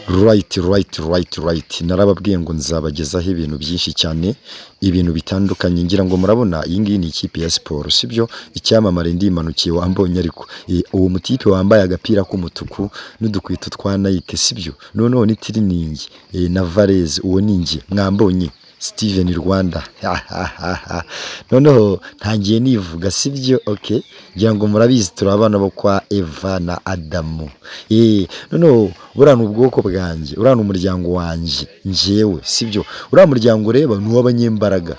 Right. Narababwiye ngo nzabagezaho ibintu byinshi cyane, ibintu bitandukanye. Ngira ngo murabona iyi ngiyi ni ikipe ya siporo, sibyo? Icyamamare ndimanukiye wambonye ariko uwo mutipe wambaye agapira k'umutuku n'udukweto twa Nike, sibyo? Noneho ni tiriningi na Varese, uwo ni njye mwambonye Steven Rwanda. Noneho ntangiye nivuga, sibyo? Okay, ngira ngo murabizi turabana bo kwa Eva na Adamu. Noneho burana ubwoko bwanjye, urana umuryango wanjye njyewe, sibyo? Uriya muryango ureba ni uw'abanyembaraga.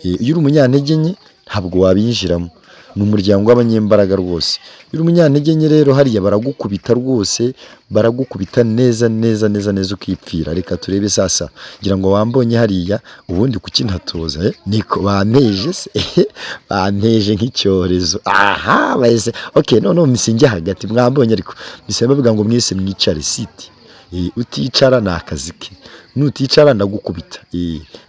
Iyo uri umunyantege nke ntabwo wabinjiramo, ni umuryango w'abanyembaraga rwose. Iyo uri umunyantege nke rero hariya baragukubita rwose, baragukubita neza ukipfira. Reka turebe sasa, ngira ngo wambonye hariya ubundi kuki ntatoza, niko banteje se banteje nk'icyorezo. Aha bahise okay, noneho misinge hagati mwambonye ariko bise bavuga ngo mwese mwicare siti. Uticara ni akazi ke, nuticara ndagukubita.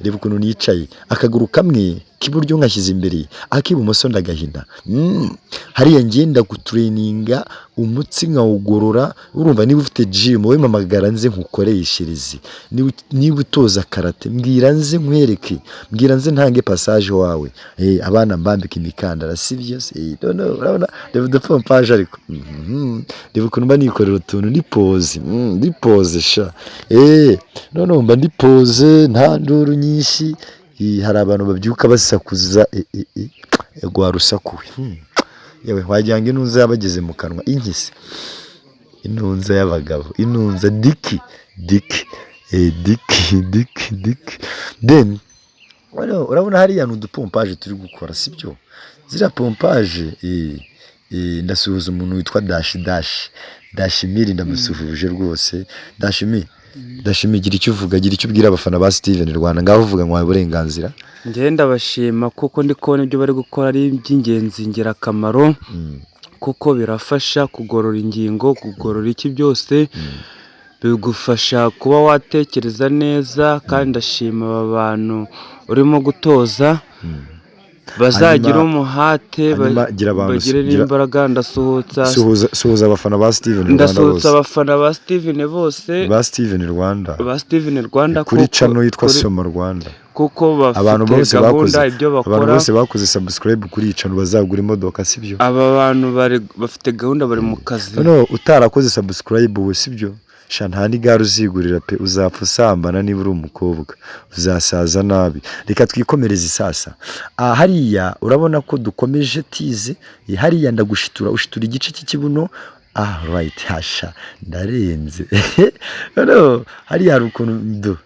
Reba ukuntu nicaye, akaguru kamwe k'iburyo nkashyize imbere, ak'ibumoso ndagahina. Hariya ngenda gutraininga umutsi nkawugorora. Urumva niba ufite gym wowe mamagara nze nkukoreshereze, niba utoza karate mbwira nze nkwereke, mbwira nze ntange passage wawe. Abana mbambika imikandara, sibyo se? Urabona reba udupompaje ariko reba ukuntu mba nikorera utuntu ndi pose sha. Noneho mba ndi pose nta nduru nyinshi. Hari abantu babyuka basakuza gwa rusakuwe. Yewe wagira ngo intunza yabageze mu kanwa, inkisi intunza y'abagabo, intunza diki. Then urabona hariya n'udupompaje turi gukora, sibyo? Zira pompaje ndasuhuza umuntu witwa Dashimiri, ndamusuhuje rwose. Dashimiri gira icyo uvuga, gira icyo ubwira abafana ba Steven Rwanda, ngaho uvuga ngo wawe uburenganzira. Ngenda bashima kuko ndi kubona ibyo bari gukora ari iby'ingenzi ingirakamaro, kuko birafasha kugorora ingingo, kugorora iki byose bigufasha kuba watekereza neza. Kandi ndashima aba bantu urimo gutoza, bazagira umuhate, bagire n'imbaraga. Ndasuhuza abafana ba Steven Rwanda, ndasuhuza abafana ba Steven bose, ba Steven Rwanda kuri channel yitwa Soma Rwanda, kuko bafite gahunda ibyo bakora. Abantu bose bakoze subscribe kuri channel bazagura imodoka, sibyo? Aba bantu bafite gahunda, bari mu kazi. No, utarakoze subscribe we, sibyo? Nta n'igare uzigurira pe, uzapfa usambana niba uri umukobwa, uzasaza nabi. Reka twikomereze sasa. Hariya urabona ko dukomeje tize, hariya ndagushitura, ushitura igice cy'ikibuno. Right, hasha ndarenze. No, hariya hari ukuntu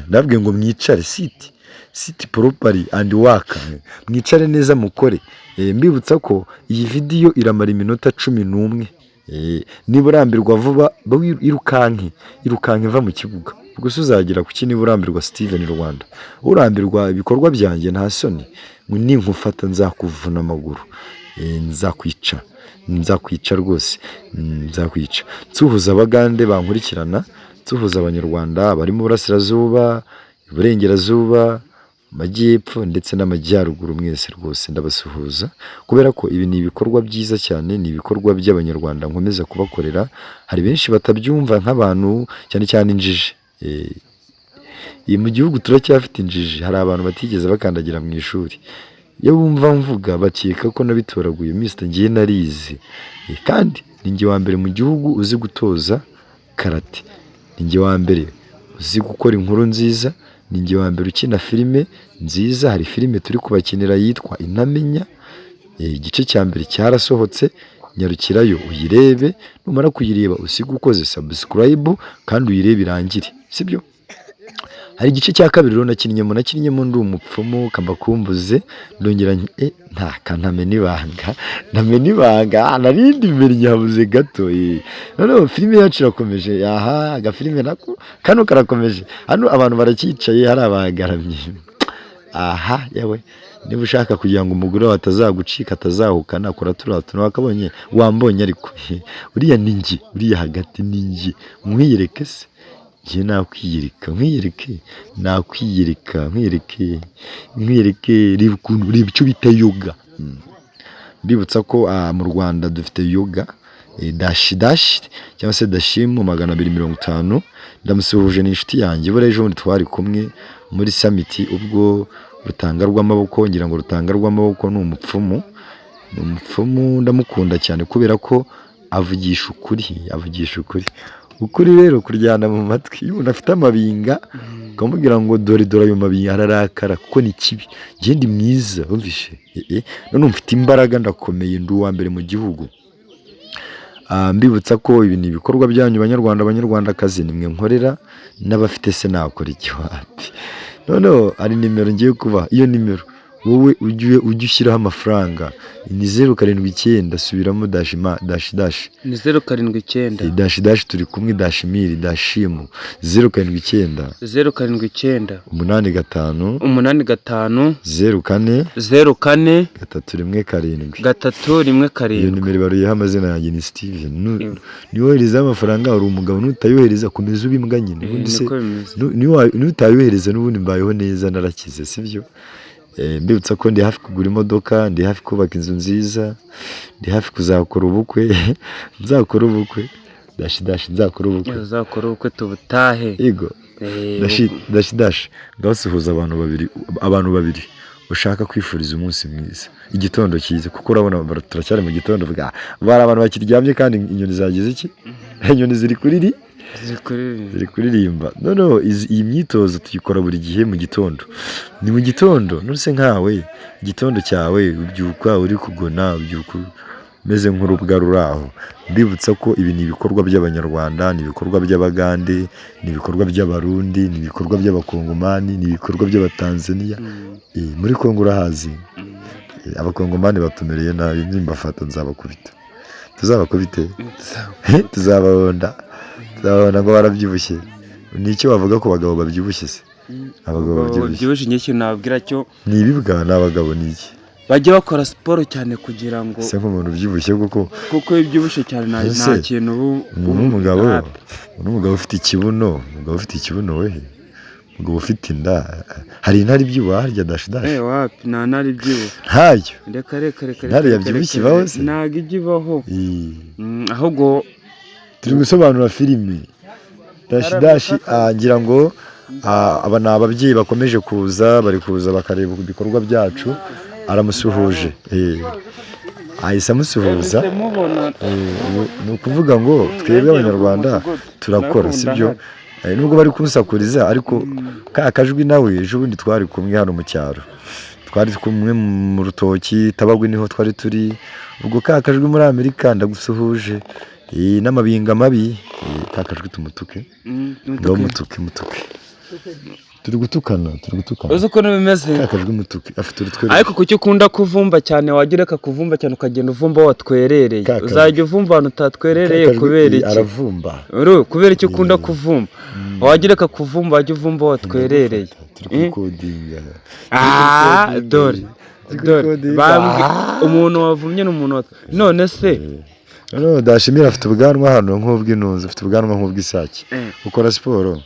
ndabwiye ngo mwicare sit properly and work, mwicare neza mukore. Mbibutsa ko iyi video iramara iminota 11. Niba urambirwa vuba irukanke va mu kibuga, ubwo uzagira kuki niba urambirwa Steven Rwanda. Urambirwa ibikorwa byanjye nta soni, ninkufata nzakuvuna amaguru, nzakwica rwose, nzakwica. Nsuhuza abagande bankurikirana, nsuhuza abanyarwanda bari mu burasirazuba, iburengerazuba, amajyepfo ndetse n'amajyaruguru, mwese rwose ndabasuhuza, kubera ko ibi ni ibikorwa byiza cyane, ni ibikorwa by'abanyarwanda nkomeza kubakorera. Hari benshi batabyumva nk'abantu cyane injiji. Mu gihugu turacyafite injiji, hari abantu batigeze bakandagira mu ishuri. Iyo bumva mvuga bakeka ko nabitoraguye, Mr. ngiye narize. Kandi ni njye wa mbere mu gihugu uzi gutoza karate, ni njye wa mbere uzi gukora inkuru nziza, ni njye wa mbere ukina filime nziza. Hari filime turi kubakinira yitwa Intamenya, igice cya mbere cyarasohotse, nyarukirayo uyirebe. Numara kuyireba usiga ukoze subscribe kandi uyirebe irangire, sibyo? Hari igice cya kabiri rero nakinnyemo ndi umupfumu kambakumbuze, ndongera ntamena ibanga narindi imbere nyabuze gato. Noneho filime yacu irakomeje. Agafilime nako kano karakomeje. Hano abantu barakicaye, hari abagaramye. Yewe niba ushaka kugira ngo umugore wawe atazagucika, atazahukana, akora turiya wakabonye wambonye ariko uriya ni njye, uriya hagati ni njye. Mwiyereke se, njye nakwiyereka, reba icyo bita yoga. Mbibutsa ko mu Rwanda dufite yoga dashi cyangwa se dashimu 250. Ndamusuhuje, ni inshuti yanjye, buriya ejo bundi twari kumwe muri summit ubwo Rutanga rw'amaboko, ngira ngo Rutanga rw'amaboko ni umupfumu, ndamukunda cyane kubera ko avugisha ukuri rero kuryana mu matwi. Iyo umuntu afite amabinga ukamubwira ngo dore ayo mabinga ararakara kuko ni kibi, njye ndi mwiza wumvishe, none mfite imbaraga, ndakomeye, ndi uwa mbere mu gihugu. Mbibutsa ko ibi ni ibikorwa byanyu banyarwandakazi, nimwe nkorera, n'abafite se nakora iki wapi. Noneho hari nimero ngiye kuba, iyo nimero wowe ujye ushyiraho amafaranga, ni 079, subiramo dashi ni 079 dashi turi kumwe, dashimiri dashimu 079 079 85 85 04 04 317. Iyo nimero ibaruyeho amazina yanjye ni Steven. Niwohereza amafaranga uri umugabo, nutayohereza komeza ubimbwa nyine, ubundi se nutayohereza n'ubundi mbayeho neza, narakize, sibyo? Mbibutsa ko ndi hafi kugura imodoka, ndi hafi kubaka inzu nziza, ndi hafi kuzakora ubukwe, nzakora ubukwe, nzakora ubukwe tubutahe. Yego, dashi ngaho suhuza abantu babiri ushaka kwifuriza umunsi mwiza, igitondo cyiza, kuko urabona turacyari mu gitondo, bari abantu bakiryamye kandi inyoni zagize iki, inyoni ziri kuririmba. Noneho iyi myitozo tuyikora buri gihe mu gitondo, ni mu gitondo. Nuse nkawe igitondo cyawe ubyuka uri kugona, ubyuka meze nk'urubwa ruraho. Mbibutsa ko ibi ni ibikorwa by'abanyarwanda, ni ibikorwa by'abagande, ni ibikorwa by'abarundi, ni ibikorwa by'abakongomani, ni ibikorwa by'abatanzania. Muri Kongo urahazi, abakongomani batumereye nabi, nimbafata nzabakubita, tuzabahonda ngo barabyibushye. Ni icyo bavuga ko bagabo babyibushye se? Abagabo babyibushye nyinshi nababwira cyo ni ibibwa, n'abagabo ni iki? Bajya bakora siporo cyane kugira ngo se nk'umuntu ubyibushye kuko iyo ubyibushye cyane nta kintu umugabo ufite ikibuno, we umugabo ufite inda, hari intare ibyibuha harya dashi wapi, nta ntare ibyibuha ntayo, reka intare yabyibushye ibaho se? ntabwo ijya ibaho, ahubwo turi gusobanura filimi dashi. Ngira ngo aba ni ababyeyi bakomeje kuza, bari kuza bakareba ibikorwa byacu. Aramusuhuje, ahise amusuhuza. Ni ukuvuga ngo twebwe abanyarwanda turakora, sibyo? Nubwo bari kumusakuriza, ariko ka kajwi nawe ejo bundi twari kumwe hano mu cyaro, twari kumwe mu rutoki Tabagwe, niho twari turi. Ubwo ka kajwi muri Amerika ndagusuhuje, n'amabinga mabi, ka kajwi tumutuke, mutuke turi gutukana. Uzi ukuntu bimeze, akajwi mutuke afite urutwe. Ariko kuki ukunda kuvumba cyane, wagira kuvumba cyane ukagenda uvumba watwerereye, uzajya uvumba ahantu utatwerereye kubera iki? Aravumba kubera iki ukunda kuvumba, wagira kuvumba wajya uvumba watwerereye. Turi kukodinga, dore umuntu wavumye n'umuntu none se. Dashimira afite ubwanwa hano nk'ubw'intunzi, afite ubwanwa nk'ubw'isake, ukora siporo.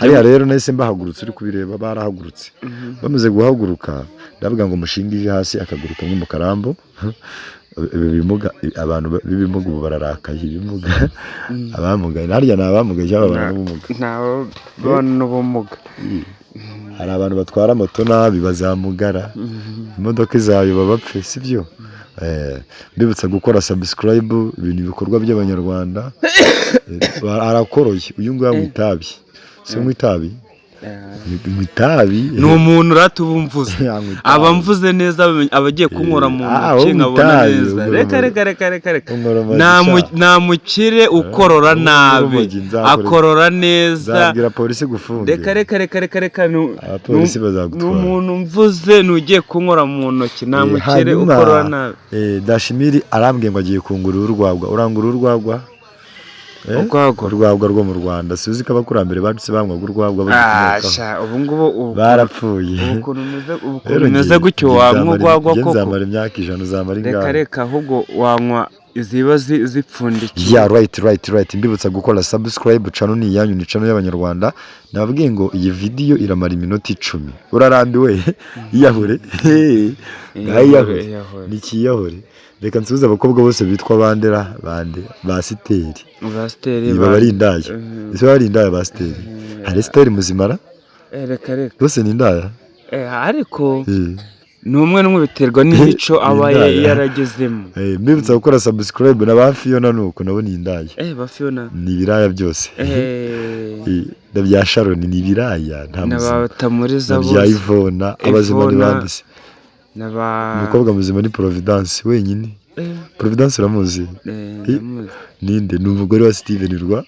Hariya rero nahise mbahagurutse, uri kubireba barahagurutse. Bamaze guhaguruka ndavuga ngo mushinge ivi hasi, akaguru kamwe mu karambo. Abantu b'ibimuga ubu bararakaye, ibimuga abamugaye, harya ni abamugaye cyangwa abantu n'ubumuga? Hari abantu batwara moto nabi bazamugara, imodoka izayoba bapfe, sibyo? Mbibutsa gukora subscribe, ibintu bikorwa by'abanyarwanda. Arakoroye uyu nguyu mu itabi, se mu itabi, ni umuntu uratubumvuze, abamvuze neza, abagiye kunkora mu ntoki nkabona neza. Reka nta mukire ukorora nabi, akorora neza. Polisi gufunga, reka ni umuntu mvuze n'ugiye kunkora mu ntoki, nta mukire ukorora nabi. Dashimiri arambwiye ngo agiye kungurira urwagwa. Urangura urwagwa? Urwagwa rwo mu Rwanda, siuzi ko abakurambere badutse banywaga urwagwa ubu ngubu barapfuye. Ubu bimeze gutyo, wanywa urwagwa koko? Nzamara imyaka 100, uzamara ingahe? Reka ahubwo wanywa ziba zipfundikiye. Yeah, right. Mbibutsa gukora subscribe, channel ni yanyu, ni channel y'abanyarwanda. Nababwiye ngo iyi video iramara iminota 10. Urarambiwe? Iyahure. Iyahure. Nikiyahure. Reka nsubize abakobwa bose bitwa bande basiteri. Basiteri bari indaya. Ese bari indaya basiteri. Hari siteri muzimara? Reka. Bose ni indaya. Ariko ni umwe biterwa n'imico aba yaragezemo. Mbibutsa gukora subscribe na ba Fiona nuko nabo ni indaya. Ba Fiona ni ibiraya byose. Na bya Sharon ni ibiraya nta muzima. N'abatamuriza bose. Bya Ivona abazima ni bandise. Umukobwa muzima ni Providence wenyine. Providence uramuzi? Ninde? Ni umugore wa Steven Rwa.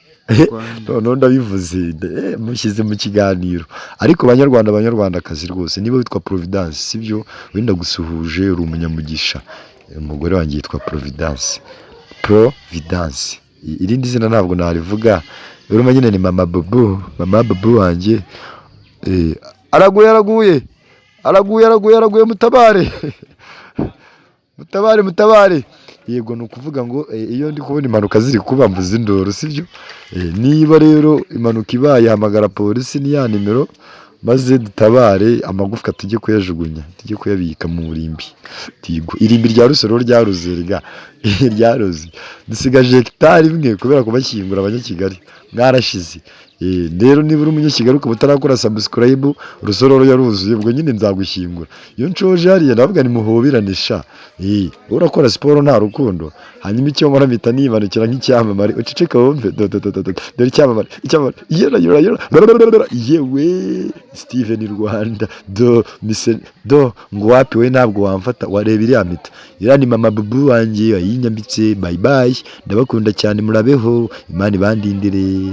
None ndabivuze mushyize mu kiganiro. Ariko banyarwandakazi rwose niba witwa Providence sibyo wenda gusuhuje uri umunyamugisha. Umugore wanjye yitwa Providence. Irindi zina ntabwo narivuga. Urumva nyine ni mama Bobo wanjye. Araguye mutabare. Yego ni ukuvuga ngo iyo ndi kubona impanuka ziri kuba mvuze induru sibyo. Niba rero impanuka ibaye hamagara polisi ni ya nimero maze dutabare amagufwa tujye kuyajugunya, tujye kuyabika mu rimbi. Irimbi rya Rusoro ryaruze ryaruze. Dusigaje hectare imwe kubera ko bashyingura abanyakigali mwarashize. Rero niba uri umunyakigali ukaba utarakora subscribe Rusororo yaruzuye ubwo nyine nzagushyingura. Iyo nshoje hariya navuga ni muhobiranisha. Urakora siporo nta rukundo. Hanyuma icyo nkora mpita nibanukira nk'icyamamare. Uceceka wumve dore icyamamare. Yewe Steven Rwanda do ngo wapi we ntabwo wamfata wareba iriya mita. Ni mama Bubu wanjye wayinyambitse. Bye ndabakunda cyane murabeho Imana ibandindire.